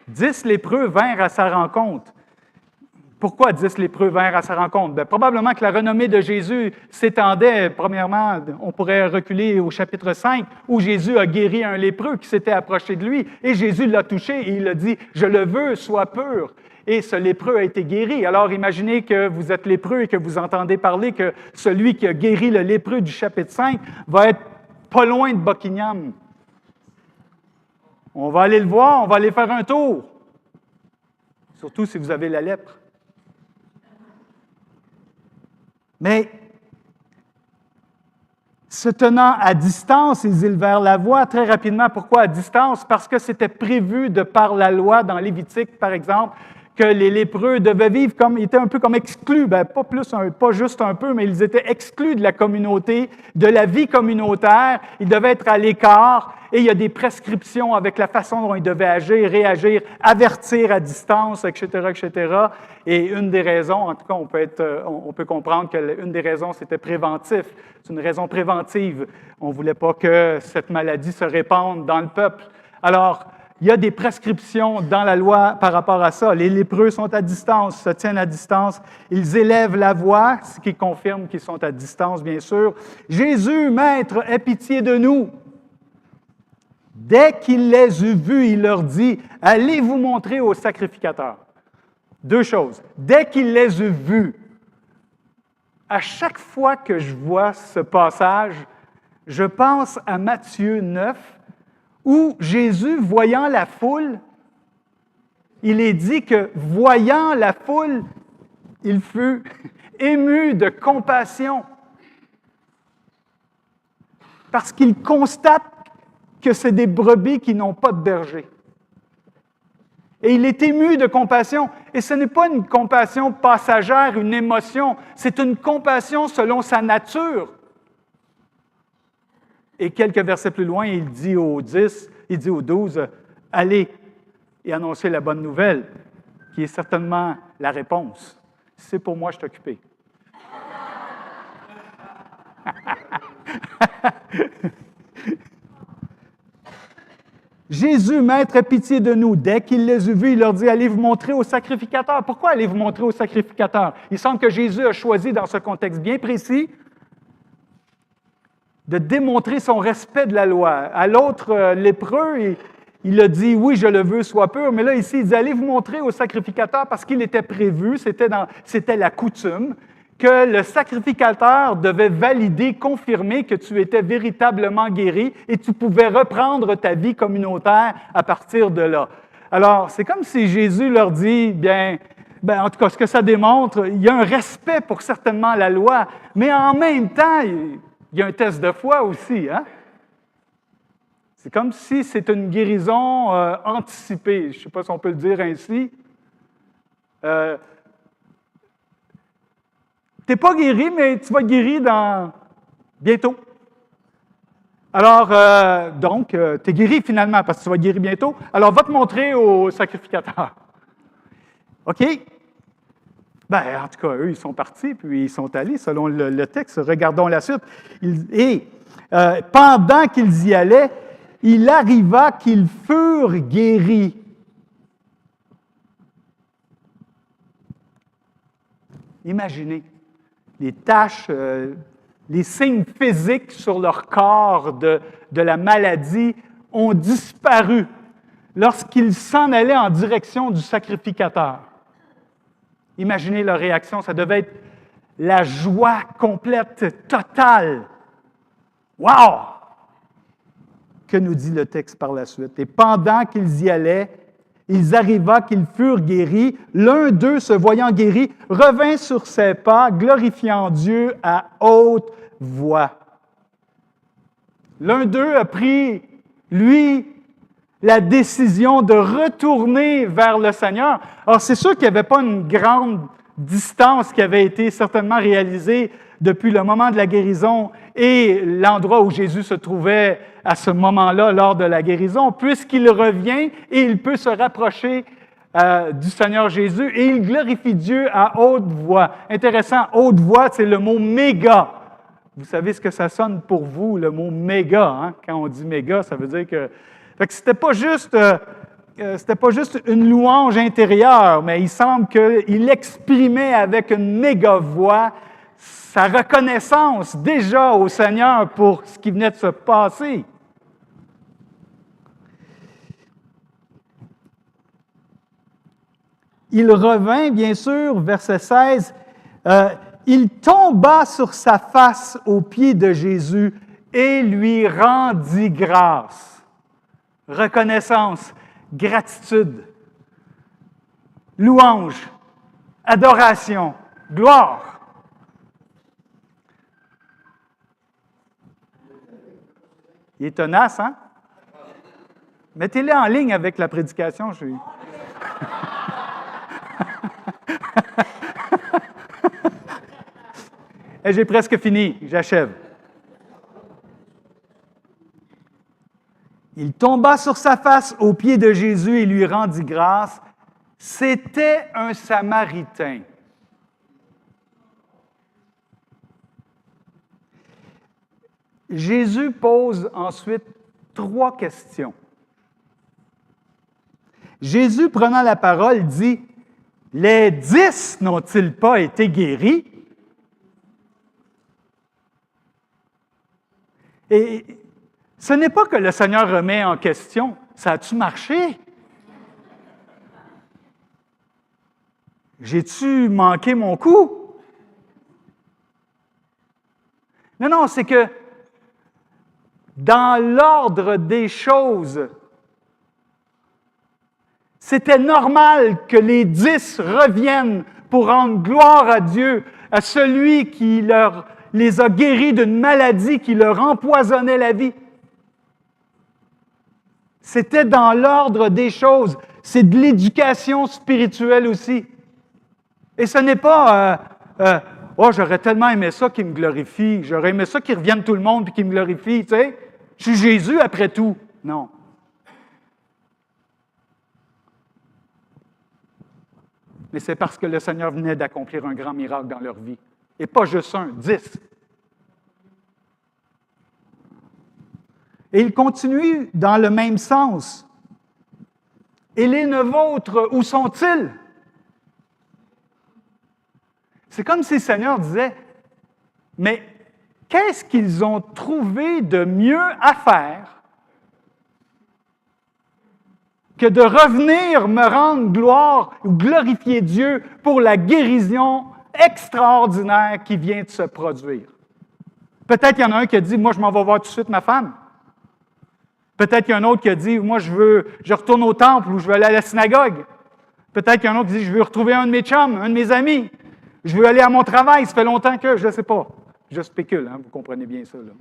10 lépreux vinrent à sa rencontre. Pourquoi 10 lépreux vinrent à sa rencontre? Bien, probablement que la renommée de Jésus s'étendait, premièrement, on pourrait reculer au chapitre 5, où Jésus a guéri un lépreux qui s'était approché de lui, et Jésus l'a touché et il a dit « Je le veux, sois pur ». Et ce lépreux a été guéri. Alors imaginez que vous êtes lépreux et que vous entendez parler que celui qui a guéri le lépreux du chapitre 5 va être pas loin de Buckingham. On va aller le voir, on va aller faire un tour. Surtout si vous avez la lèpre. Mais, se tenant à distance, ils élevèrent la voix très rapidement. Pourquoi à distance? Parce que c'était prévu de par la loi dans Lévitique, par exemple, que les lépreux devaient vivre comme, ils étaient un peu comme exclus, bien, pas juste un peu, mais ils étaient exclus de la communauté, de la vie communautaire. Ils devaient être à l'écart et il y a des prescriptions avec la façon dont ils devaient agir, réagir, avertir à distance, etc., etc. Et une des raisons, en tout cas, on peut comprendre qu'une des raisons, c'était préventif. C'est une raison préventive. On ne voulait pas que cette maladie se répande dans le peuple. Alors, il y a des prescriptions dans la loi par rapport à ça. Les lépreux sont à distance, se tiennent à distance. Ils élèvent la voix, ce qui confirme qu'ils sont à distance, bien sûr. « Jésus, Maître, aie pitié de nous! » Dès qu'il les eut vus, il leur dit, « Allez vous montrer au sacrificateur. » Deux choses. Dès qu'il les eut vus, à chaque fois que je vois ce passage, je pense à Matthieu 9, où Jésus, voyant la foule, il est dit que, voyant la foule, il fut ému de compassion. Parce qu'il constate que c'est des brebis qui n'ont pas de berger. Et il est ému de compassion. Et ce n'est pas une compassion passagère, une émotion, c'est une compassion selon sa nature. Et quelques versets plus loin, il dit aux 12, allez et annoncez la bonne nouvelle, qui est certainement la réponse. Si c'est pour moi, je suis occupé. Jésus, Maître, aie pitié de nous. Dès qu'il les eut vus, il leur dit, allez vous montrer au sacrificateur. Pourquoi allez vous montrer au sacrificateur? Il semble que Jésus a choisi, dans ce contexte bien précis, de démontrer son respect de la loi. À l'autre lépreux, il a dit, oui, je le veux, sois pur. Mais là, ici, il dit, allez vous montrer au sacrificateur parce qu'il était prévu, c'était la coutume, que le sacrificateur devait valider, confirmer que tu étais véritablement guéri et tu pouvais reprendre ta vie communautaire à partir de là. Alors, c'est comme si Jésus leur dit, en tout cas, ce que ça démontre, il y a un respect pour certainement la loi, mais en même temps, il y a un test de foi aussi, hein? C'est comme si c'est une guérison anticipée, je ne sais pas si on peut le dire ainsi. Tu n'es pas guéri, mais tu vas être guéri bientôt. Alors, tu es guéri finalement parce que tu vas être guéri bientôt. Alors, va te montrer au sacrificateur. OK? En tout cas, eux, ils sont partis, puis ils sont allés, selon le texte. Regardons la suite. Pendant qu'ils y allaient, il arriva qu'ils furent guéris. Imaginez les taches, les signes physiques sur leur corps de la maladie ont disparu lorsqu'ils s'en allaient en direction du sacrificateur. Imaginez leur réaction, ça devait être la joie complète, totale. Wow! Que nous dit le texte par la suite? Et pendant qu'ils y allaient, ils arriva qu'ils furent guéris. L'un d'eux, se voyant guéri, revint sur ses pas, glorifiant Dieu à haute voix. L'un d'eux a pris, lui, la décision de retourner vers le Seigneur. Alors, c'est sûr qu'il n'y avait pas une grande distance qui avait été certainement réalisée depuis le moment de la guérison et l'endroit où Jésus se trouvait à ce moment-là, lors de la guérison, puisqu'il revient et il peut se rapprocher du Seigneur Jésus et il glorifie Dieu à haute voix. Intéressant, haute voix, c'est le mot « méga ». Vous savez ce que ça sonne pour vous, le mot « méga ». Hein? Quand on dit « méga », ça veut dire que... C'était pas juste une louange intérieure, mais il semble qu'il exprimait avec une méga voix sa reconnaissance déjà au Seigneur pour ce qui venait de se passer. Il revint, bien sûr, verset 16, il tomba sur sa face aux pieds de Jésus et lui rendit grâce. Reconnaissance, gratitude, louange, adoration, gloire. Il est tenace, hein? Mettez-le en ligne avec la prédication. Et j'ai presque fini, j'achève. Il tomba sur sa face aux pieds de Jésus et lui rendit grâce. C'était un Samaritain. Jésus pose ensuite 3 questions. Jésus, prenant la parole, dit, « Les 10 n'ont-ils pas été guéris? » Et ce n'est pas que le Seigneur remet en question, « Ça a-tu marché? J'ai-tu manqué mon coup? » Non, c'est que dans l'ordre des choses, c'était normal que les 10 reviennent pour rendre gloire à Dieu, à celui qui les a guéris d'une maladie qui leur empoisonnait la vie. C'était dans l'ordre des choses. C'est de l'éducation spirituelle aussi. Et ce n'est pas « Oh, j'aurais tellement aimé ça qu'il me glorifie. J'aurais aimé ça qu'il revienne tout le monde et qu'il me glorifie. » Tu sais? Je suis Jésus après tout. Non. Mais c'est parce que le Seigneur venait d'accomplir un grand miracle dans leur vie. Et pas juste un, 10. Et il continue dans le même sens. Et les vôtres, où sont-ils? C'est comme si le Seigneur disait, mais qu'est-ce qu'ils ont trouvé de mieux à faire que de revenir me rendre gloire ou glorifier Dieu pour la guérison extraordinaire qui vient de se produire? Peut-être qu'il y en a un qui a dit, moi je m'en vais voir tout de suite ma femme. Peut-être qu'il y en a un autre qui a dit, moi je retourne au temple ou je veux aller à la synagogue. Peut-être qu'il y en a un autre qui dit, je veux retrouver un de mes chums, un de mes amis. Je veux aller à mon travail, ça fait longtemps que, je ne sais pas. Je spécule, hein, vous comprenez bien ça. Là.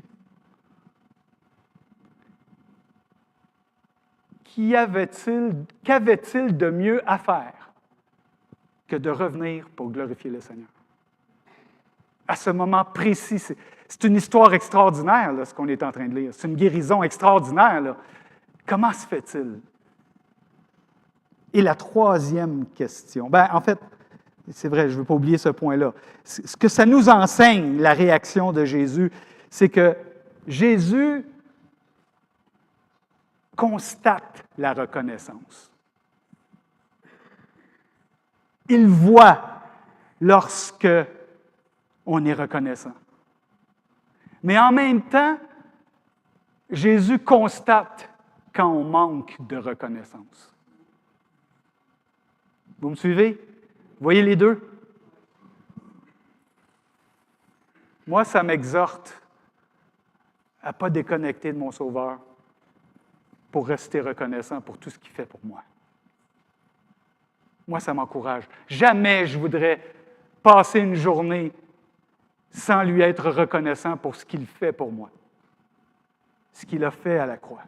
Qu'avait-il de mieux à faire que de revenir pour glorifier le Seigneur? À ce moment précis, c'est une histoire extraordinaire, là, ce qu'on est en train de lire. C'est une guérison extraordinaire. Là. Comment se fait-il? Et la troisième question, en fait, c'est vrai, je ne veux pas oublier ce point-là. Ce que ça nous enseigne, la réaction de Jésus, c'est que Jésus constate la reconnaissance. Il voit lorsque on est reconnaissant. Mais en même temps, Jésus constate quand on manque de reconnaissance. Vous me suivez? Vous voyez les deux? Moi, ça m'exhorte à ne pas déconnecter de mon Sauveur pour rester reconnaissant pour tout ce qu'il fait pour moi. Moi, ça m'encourage. Jamais je voudrais passer une journée sans lui être reconnaissant pour ce qu'il fait pour moi, ce qu'il a fait à la croix,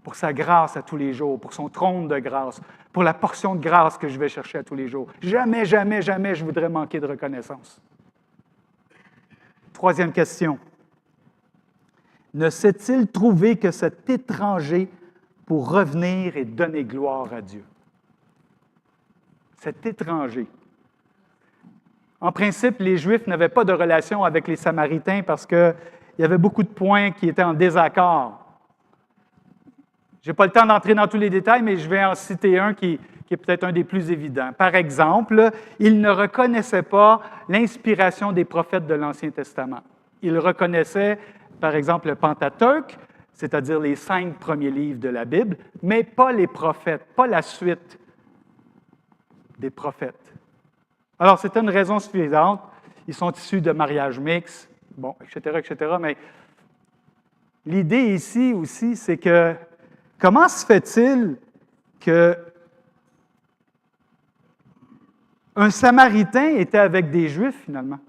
pour sa grâce à tous les jours, pour son trône de grâce, pour la portion de grâce que je vais chercher à tous les jours. Jamais, jamais, jamais je voudrais manquer de reconnaissance. Troisième question. Ne s'est-il trouvé que cet étranger pour revenir et donner gloire à Dieu? Cet étranger. En principe, les Juifs n'avaient pas de relation avec les Samaritains parce qu'il y avait beaucoup de points qui étaient en désaccord. Je n'ai pas le temps d'entrer dans tous les détails, mais je vais en citer un qui est peut-être un des plus évidents. Par exemple, ils ne reconnaissaient pas l'inspiration des prophètes de l'Ancien Testament. Ils reconnaissaient, par exemple, le Pentateuque, c'est-à-dire les 5 premiers livres de la Bible, mais pas les prophètes, pas la suite des prophètes. Alors, c'était une raison suffisante. Ils sont issus de mariages mixtes, bon, etc., etc. Mais l'idée ici aussi, c'est que comment se fait-il qu'un Samaritain était avec des Juifs, finalement?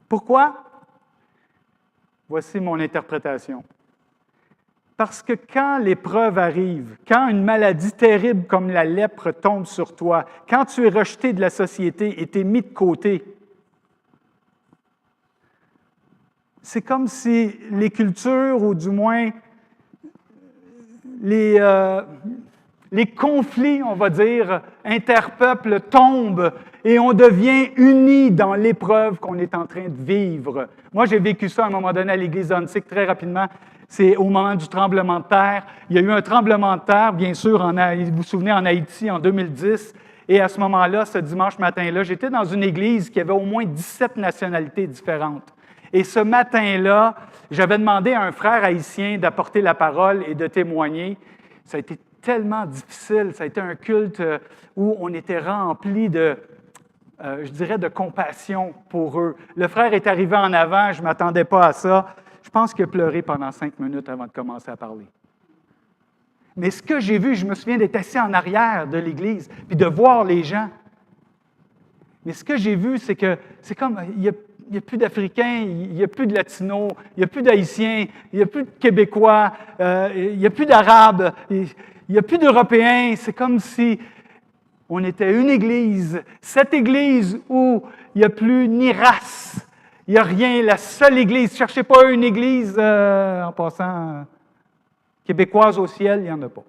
Pourquoi? Voici mon interprétation. Parce que quand l'épreuve arrive, quand une maladie terrible comme la lèpre tombe sur toi, quand tu es rejeté de la société et tu es mis de côté, c'est comme si les cultures, ou du moins les conflits, on va dire, interpeuples tombent et on devient unis dans l'épreuve qu'on est en train de vivre. Moi, j'ai vécu ça à un moment donné à l'Église d'Antique, très rapidement. C'est au moment du tremblement de terre. Il y a eu un tremblement de terre, bien sûr, vous vous souvenez, en Haïti, en 2010. Et à ce moment-là, ce dimanche matin-là, j'étais dans une église qui avait au moins 17 nationalités différentes. Et ce matin-là, j'avais demandé à un frère haïtien d'apporter la parole et de témoigner. Ça a été tellement difficile. Ça a été un culte où on était rempli de, je dirais, de compassion pour eux. Le frère est arrivé en avant, je ne m'attendais pas à ça. Je pense qu'il a pleuré pendant 5 minutes avant de commencer à parler. Mais ce que j'ai vu, je me souviens d'être assis en arrière de l'église, puis de voir les gens. Mais ce que j'ai vu, c'est que c'est comme, il n'y a plus d'Africains, il n'y a plus de Latinos, il n'y a plus d'Haïtiens, il n'y a plus de Québécois, il n'y a plus d'Arabes, il n'y a plus d'Européens. C'est comme si on était une église, cette église où il n'y a plus ni race, Il n'y a rien, la seule Église. Ne cherchez pas une Église, en passant, québécoise au ciel, il n'y en a pas.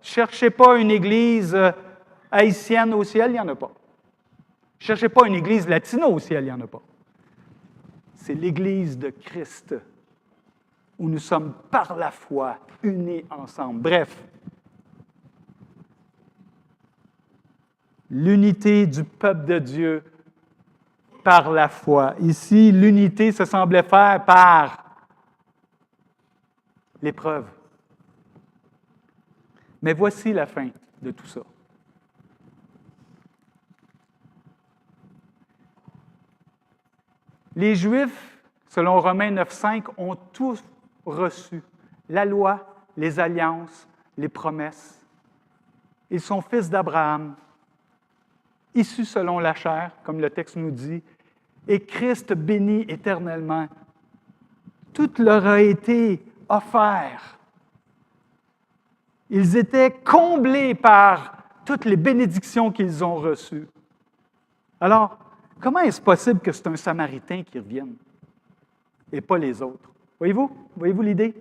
Ne cherchez pas une Église haïtienne au ciel, il n'y en a pas. Ne cherchez pas une Église latino au ciel, il n'y en a pas. C'est l'Église de Christ, où nous sommes par la foi unis ensemble. Bref, l'unité du peuple de Dieu par la foi. Ici, l'unité se semblait faire par l'épreuve. Mais voici la fin de tout ça. Les Juifs, selon Romains 9,5, ont tous reçu la loi, les alliances, les promesses. Ils sont fils d'Abraham, issus selon la chair, comme le texte nous dit, et Christ bénit éternellement. Tout leur a été offert. Ils étaient comblés par toutes les bénédictions qu'ils ont reçues. Alors, comment est-ce possible que c'est un Samaritain qui revienne et pas les autres? Voyez-vous? Voyez-vous l'idée?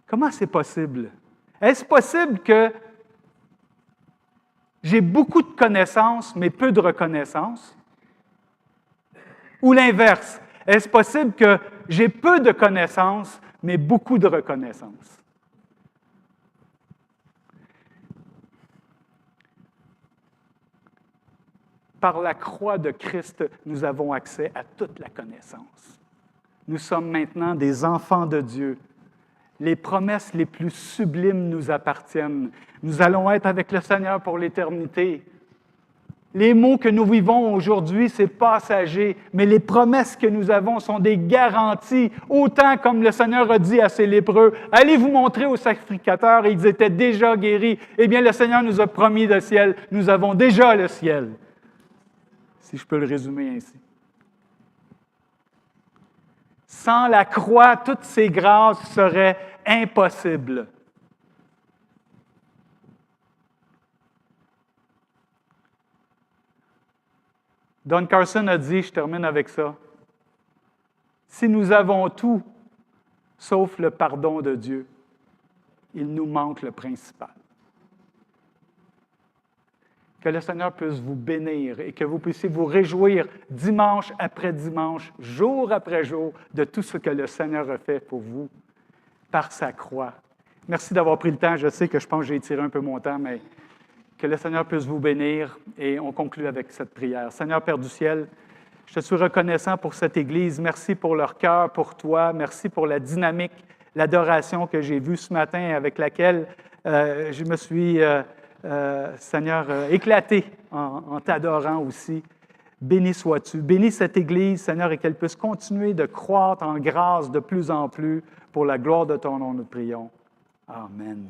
Comment c'est possible? Est-ce possible que j'ai beaucoup de connaissances, mais peu de reconnaissance? Ou l'inverse? Est-ce possible que j'ai peu de connaissances, mais beaucoup de reconnaissance? Par la croix de Christ, nous avons accès à toute la connaissance. Nous sommes maintenant des enfants de Dieu. Les promesses les plus sublimes nous appartiennent. Nous allons être avec le Seigneur pour l'éternité. Les maux que nous vivons aujourd'hui, c'est passager, mais les promesses que nous avons sont des garanties, autant comme le Seigneur a dit à ses lépreux, « Allez vous montrer aux sacrificateurs, et ils étaient déjà guéris. » Eh bien, le Seigneur nous a promis le ciel. Nous avons déjà le ciel. Si je peux le résumer ainsi. Sans la croix, toutes ces grâces seraient impossibles. Don Carson a dit, je termine avec ça, « Si nous avons tout, sauf le pardon de Dieu, il nous manque le principal. » Que le Seigneur puisse vous bénir et que vous puissiez vous réjouir dimanche après dimanche, jour après jour, de tout ce que le Seigneur a fait pour vous par sa croix. Merci d'avoir pris le temps. Je sais que je pense que j'ai étiré un peu mon temps, mais que le Seigneur puisse vous bénir et on conclut avec cette prière. Seigneur Père du ciel, je te suis reconnaissant pour cette Église. Merci pour leur cœur, pour toi. Merci pour la dynamique, l'adoration que j'ai vue ce matin avec laquelle je me suis... Seigneur, éclaté en t'adorant aussi. Béni sois-tu. Bénis cette Église, Seigneur, et qu'elle puisse continuer de croître en grâce de plus en plus pour la gloire de ton nom, nous prions. Amen.